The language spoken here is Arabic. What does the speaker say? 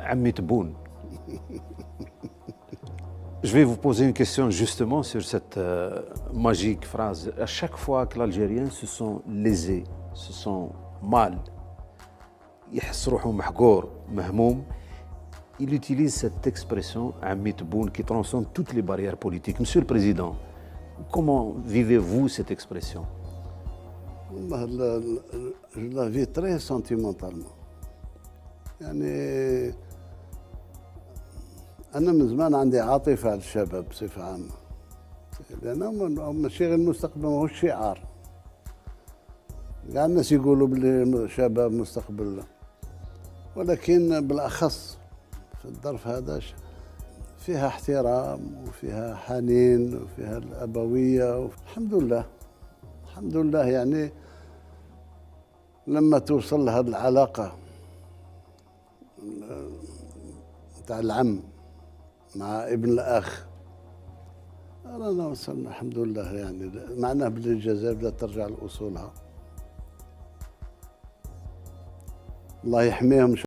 Ami Tebboune. Je vais vous poser une question justement sur cette magique phrase. À chaque fois que l'Algérien se sent lésé, se sent mal, يحس روحه محقور, مهموم, il utilise cette expression Ami Tebboune qui transcende toutes les barrières politiques. Monsieur le Président, comment vivez-vous cette expression? Je la vis très sentimentalement. يعني أنا من زمان عندي عاطفة على الشباب بصفة عامة، لأنهم مشيغ المستقبل ما هو شعار. قاعد الناس يقولوا باللي شباب مستقبل، ولكن بالأخص في الظرف هذا فيها احترام وفيها حنين وفيها الأبوية. الحمد لله الحمد لله. يعني لما توصل لهذه العلاقة تاع العم مع ابن الأخ، رانا وصلنا الحمد لله. يعني معناه بلي الجزائر بدها ترجع لأصولها. الله يحميهم.